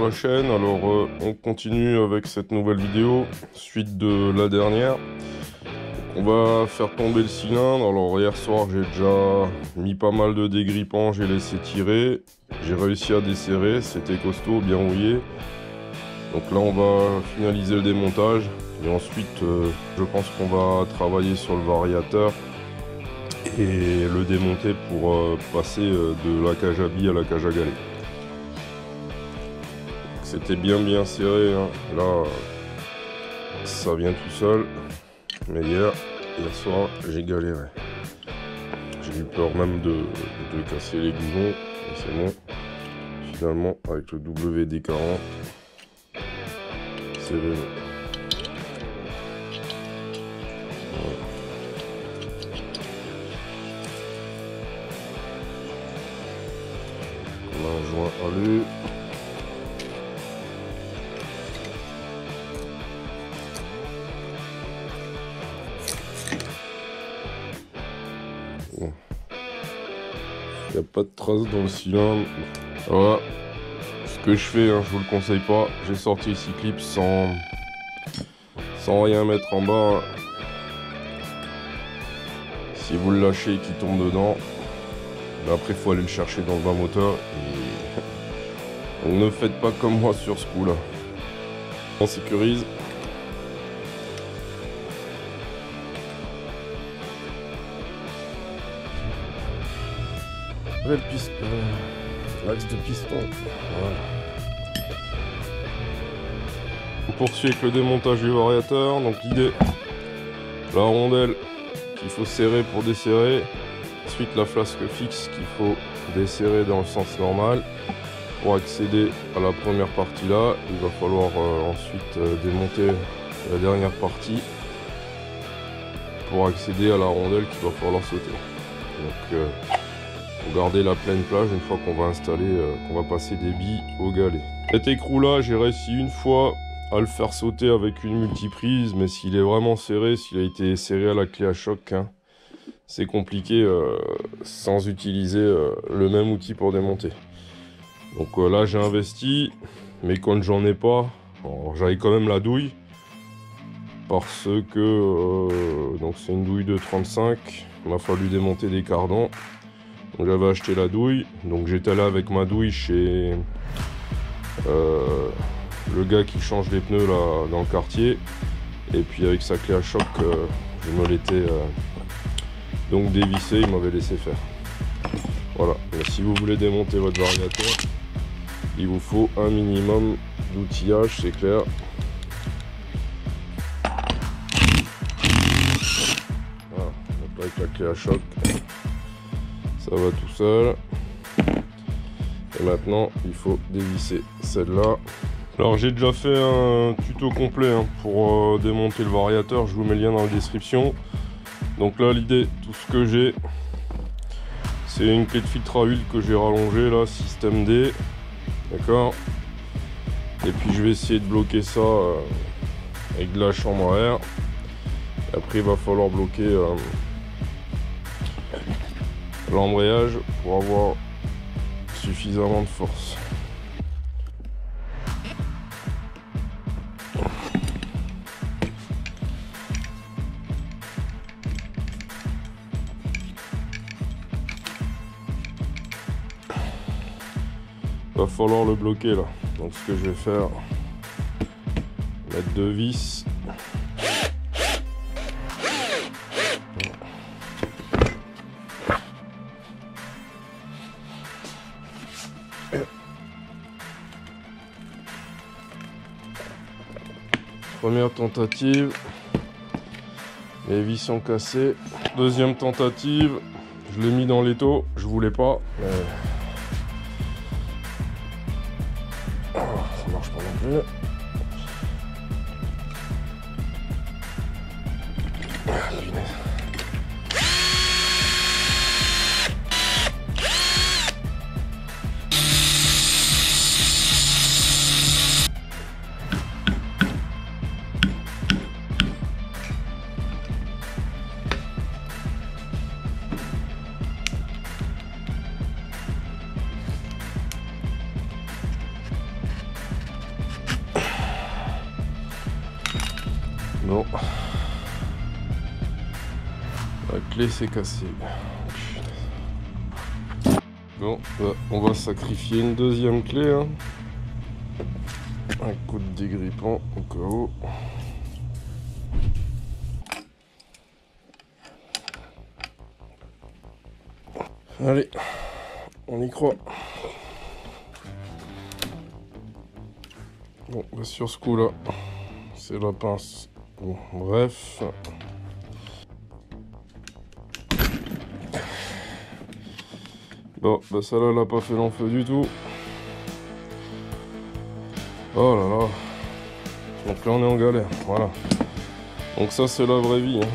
la chaîne. Alors on continue avec cette nouvelle vidéo, suite de la dernière. On va faire tomber le cylindre. Alors hier soir j'ai déjà mis pas mal de dégrippants, j'ai laissé tirer. J'ai réussi à desserrer, c'était costaud, bien rouillé. Donc là on va finaliser le démontage. Et ensuite je pense qu'on va travailler sur le variateur et le démonter pour passer de la cage à billes à la cage à galets. C'était bien serré, hein. Là ça vient tout seul, mais hier soir j'ai galéré. J'ai eu peur même de casser les goudrons, mais c'est bon. Finalement avec le WD-40 c'est réglé. On a un joint alu. Bon. Il n'y a pas de traces dans le cylindre. Voilà. Ce que je fais, hein, je vous le conseille pas. J'ai sorti le cyclips sans rien mettre en bas. Si vous le lâchez et qu'il tombe dedans, ben après il faut aller le chercher dans le bas moteur. Donc ne faites pas comme moi sur ce coup là. On sécurise. L'axe de piston. Voilà. On poursuit avec le démontage du variateur. Donc l'idée, la rondelle qu'il faut serrer pour desserrer. Ensuite la flasque fixe qu'il faut desserrer dans le sens normal. Pour accéder à la première partie là, il va falloir ensuite démonter la dernière partie pour accéder à la rondelle qu'il va falloir sauter. Donc pour garder la pleine plage une fois qu'on va installer, qu'on va passer des billes au galet. Cet écrou là, j'ai réussi une fois à le faire sauter avec une multiprise, mais s'il est vraiment serré, s'il a été serré à la clé à choc, hein, c'est compliqué sans utiliser le même outil pour démonter. Donc là j'ai investi, mais quand j'en ai pas, j'avais quand même la douille, parce que donc c'est une douille de 35, il m'a fallu démonter des cardans. Donc j'avais acheté la douille, donc j'étais là avec ma douille chez le gars qui change les pneus là dans le quartier, et puis avec sa clé à choc je me l'étais donc dévissé, il m'avait laissé faire. Voilà, mais si vous voulez démonter votre variateur, il vous faut un minimum d'outillage, c'est clair. Voilà, donc avec la clé à choc, ça va tout seul. Et maintenant, il faut dévisser celle-là. Alors j'ai déjà fait un tuto complet hein, pour démonter le variateur, je vous mets le lien dans la description. Donc là l'idée, tout ce que j'ai, c'est une clé de filtre à huile que j'ai rallongée là, système D. D'accord. Et puis je vais essayer de bloquer ça avec de la chambre à air. Et après il va falloir bloquer l'embrayage pour avoir suffisamment de force. Va falloir le bloquer là. Donc ce que je vais faire, mettre deux vis. Première tentative, les vis sont cassées. Deuxième tentative, je l'ai mis dans l'étau, je voulais pas. Mais... ça marche pas non plus. La clé s'est cassée. Bon, bah, on va sacrifier une deuxième clé. Hein. Un coup de dégrippant au cas où. Allez, on y croit. Bon, bah sur ce coup-là, c'est la pince. Bon, bref. Bon, bah ça là, elle a pas fait long feu du tout. Oh là là. Donc là, on est en galère. Voilà. Donc ça, c'est la vraie vie. Hein.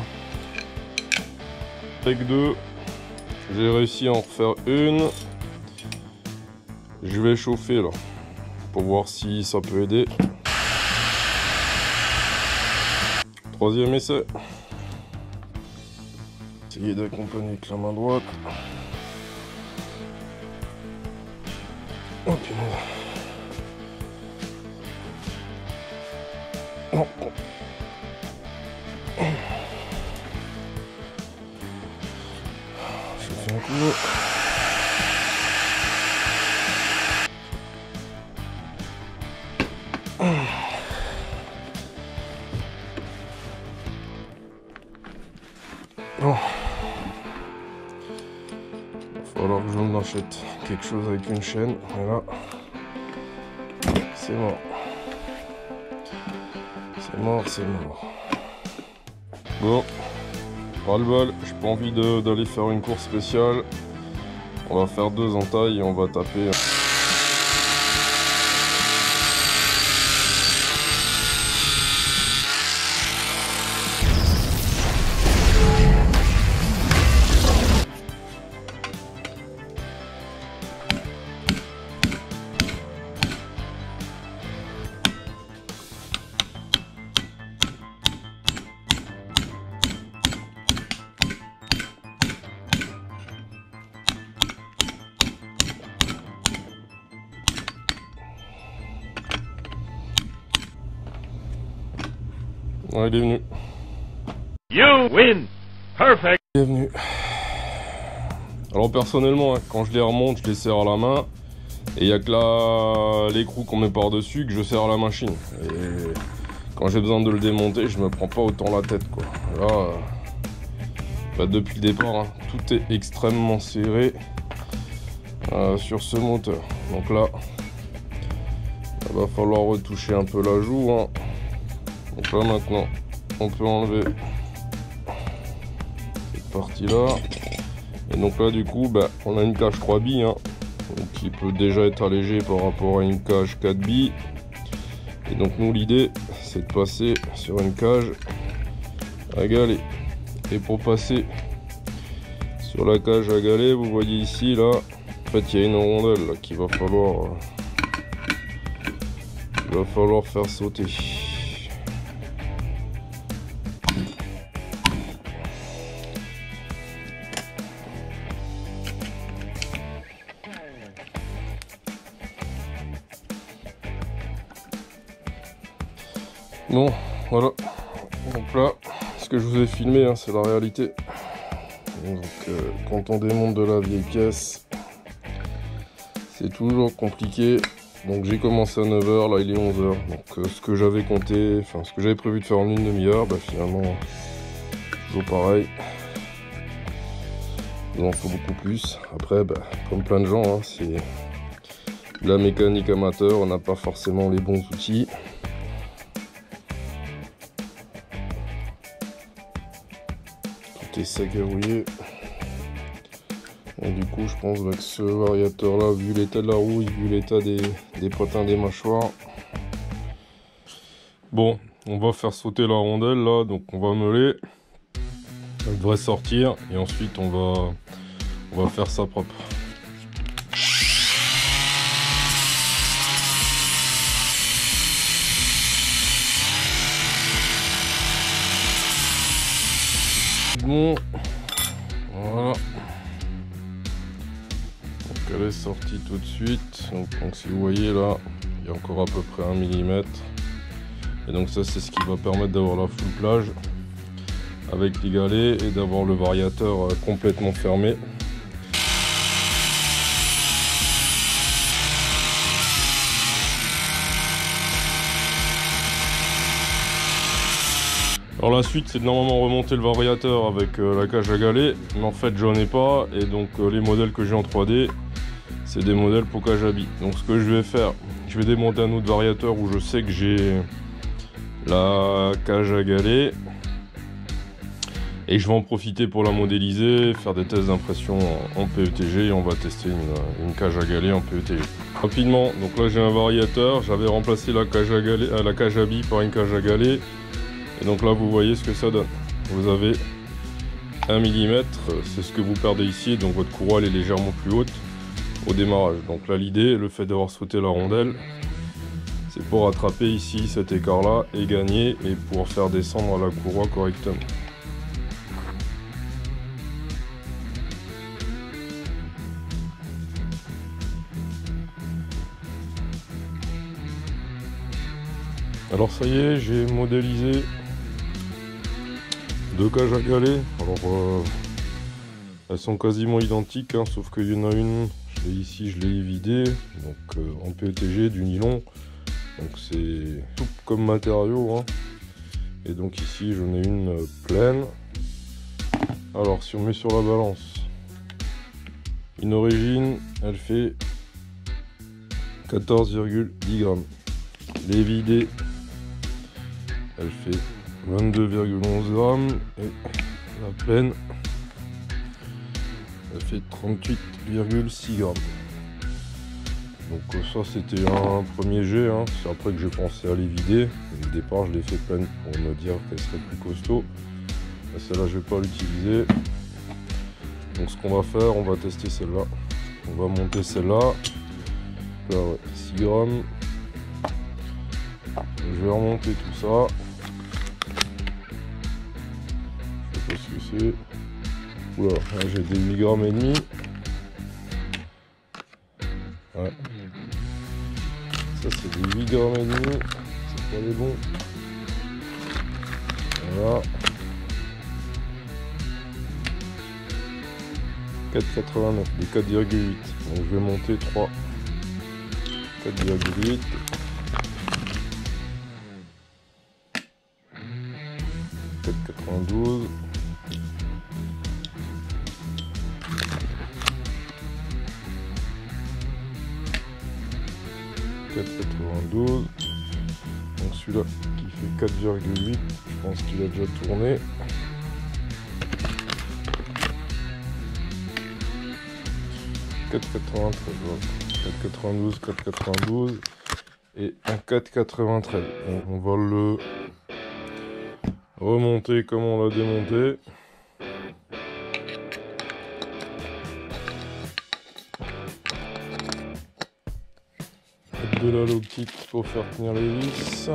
Avec 2. J'ai réussi à en refaire une. Je vais chauffer là. Pour voir si ça peut aider. 3e essai. Essayer d'accompagner avec la main droite. Oh punaise. Oh. Je fais un coup. Bon. Il va falloir que je m'achète quelque chose avec une chaîne. Et là, c'est mort. C'est mort, c'est mort. Bon, ras-le-bal, j'ai pas envie d'aller faire une course spéciale. On va faire 2 entailles et on va taper. Ouais, il est venu. You win! Perfect! Il est venu. Alors personnellement, hein, quand je les remonte, je les serre à la main. Et il n'y a que l'écrou qu'on met par-dessus que je serre à la machine. Et quand j'ai besoin de le démonter, je me prends pas autant la tête, quoi. Là, bah, depuis le départ, hein, tout est extrêmement serré sur ce moteur. Donc là, il va falloir retoucher un peu la joue. Hein. Donc là maintenant, on peut enlever cette partie-là. Et donc là du coup, bah, on a une cage 3 billes, hein, donc qui peut déjà être allégée par rapport à une cage 4 billes. Et donc nous l'idée, c'est de passer sur une cage à galets. Et pour passer sur la cage à galets, vous voyez ici, là, en fait il y a une rondelle là, qu'il va falloir faire sauter. Bon, voilà. Donc là, ce que je vous ai filmé, hein, c'est la réalité. Donc, quand on démonte de la vieille pièce, c'est toujours compliqué. Donc j'ai commencé à 9 h, là il est 11 h. Donc ce que j'avais compté, enfin ce que j'avais prévu de faire en une demi-heure, bah finalement, toujours pareil. Il en faut beaucoup plus. Après, bah, comme plein de gens, hein, c'est de la mécanique amateur, on n'a pas forcément les bons outils. Tout est sec à rouiller. Et du coup, je pense que ce variateur là, vu l'état de la roue, vu l'état des potins des mâchoires, bon, on va faire sauter la rondelle là, donc on va meuler. Elle devrait sortir et ensuite on va faire ça propre. Bon, voilà. Donc elle est sortie tout de suite. Donc si vous voyez là, il y a encore à peu près 1 mm. Et donc ça c'est ce qui va permettre d'avoir la full plage. avec les galets et d'avoir le variateur complètement fermé. Alors la suite, c'est de normalement remonter le variateur avec la cage à galets, mais en fait j'en ai pas, et donc les modèles que j'ai en 3D, c'est des modèles pour cage à billes. Donc ce que je vais faire, je vais démonter un autre variateur où je sais que j'ai la cage à galets, et je vais en profiter pour la modéliser, faire des tests d'impression en PETG, et on va tester une cage à galets en PETG. Rapidement, donc là j'ai un variateur, j'avais remplacé la cage à billes par une cage à galets. Et donc là vous voyez ce que ça donne. Vous avez 1 mm, c'est ce que vous perdez ici, donc votre courroie elle est légèrement plus haute au démarrage. Donc là l'idée, le fait d'avoir sauté la rondelle, c'est pour rattraper ici cet écart là et gagner et pouvoir faire descendre la courroie correctement. Alors ça y est, j'ai modélisé 2 cages à galets. Alors elles sont quasiment identiques, hein, sauf qu'il y en a une, je l'ai ici, je l'ai vidée, donc en PETG, du nylon, donc c'est tout comme matériau, hein. Et donc ici j'en ai une pleine. Alors si on met sur la balance, une origine, elle fait 14,10 grammes. Les vidées, elle fait 22,11 grammes et la pleine elle fait 38,6 grammes. Donc ça c'était un premier jet, hein. C'est après que j'ai pensé à les vider. Au départ je l'ai fait pleine pour me dire qu'elle serait plus costaud. Celle-là je vais pas l'utiliser. Donc ce qu'on va faire, on va tester celle-là. On va monter celle-là. Là, ouais, 6 grammes. Je vais remonter tout ça. Je sais pas ce que c'est. Oula, là, j'ai des 8 grammes et demi. Ouais. Ça c'est des 8 grammes et demi. C'est pas les bons. Voilà. 4,89, des 4,8. Donc je vais monter 3. 4,8. 4,92. 4,92. Donc celui-là qui fait 4,8, je pense qu'il a déjà tourné. « 4,93, 4,92 et un 4,93. On va le remonter comme on l'a démonté. Mettre de l'halo petite pour faire tenir les vis.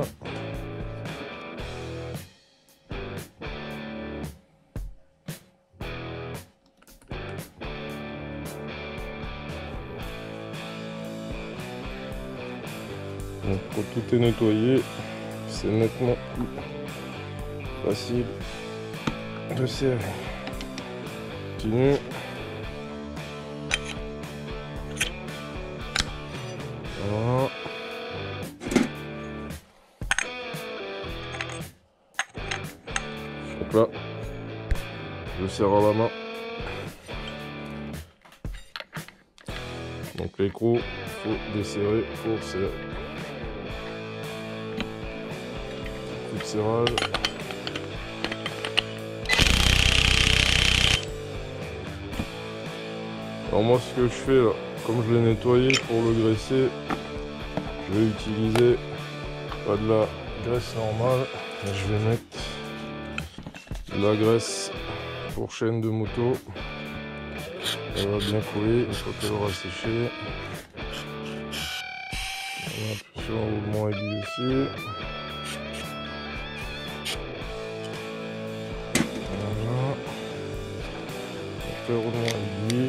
Donc quand tout est nettoyé, c'est nettement plus facile de serrer. Continue. Voilà. Donc là, je serre à la main. Donc l'écrou, il faut desserrer pour serrer. Coup de serrage. Alors moi ce que je fais là, comme je l'ai nettoyé pour le graisser, je vais utiliser pas de la graisse normale, mais je vais mettre de la graisse pour chaîne de moto. Elle va bien couler une fois qu'elle aura séché. On appuie sur un roulement aigu aussi. Voilà. Donc le roulement aigu.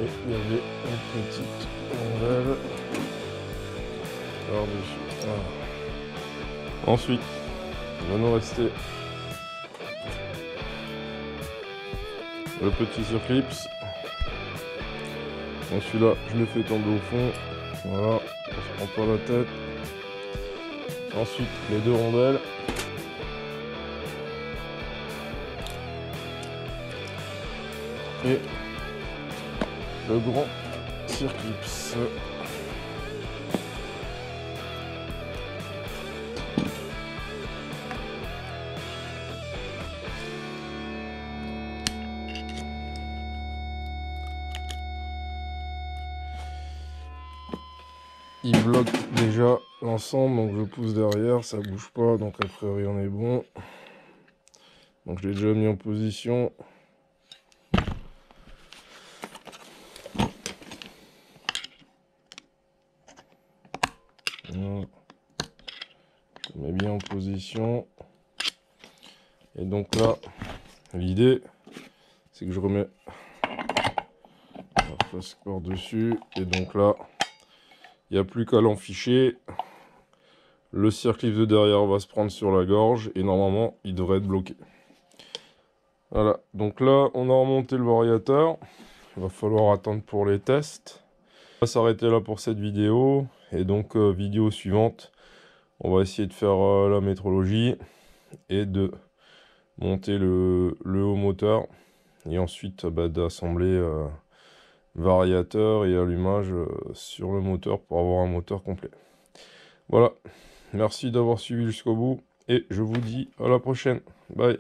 Et il y avait une petite rondelle par-dessus. Voilà. Ensuite, il va nous rester le petit surclips. Donc celui-là, je le fais tomber au fond. Voilà, on se prend pas la tête. Ensuite, les deux rondelles. Et le grand circlips. Il bloque déjà l'ensemble, donc je pousse derrière, ça bouge pas, donc a priori on est bon. Donc je l'ai déjà mis en position. Voilà. Je le mets bien en position. Et donc là, l'idée, c'est que je remets la flasque par-dessus. Et donc là, il n'y a plus qu'à l'enficher. Le circlips de derrière va se prendre sur la gorge et normalement, il devrait être bloqué. Voilà, donc là, on a remonté le variateur. Il va falloir attendre pour les tests. On va s'arrêter là pour cette vidéo. Et donc, vidéo suivante, on va essayer de faire la métrologie et de monter le haut moteur. Et ensuite, d'assembler variateur et allumage sur le moteur pour avoir un moteur complet. Voilà, merci d'avoir suivi jusqu'au bout et je vous dis à la prochaine. Bye.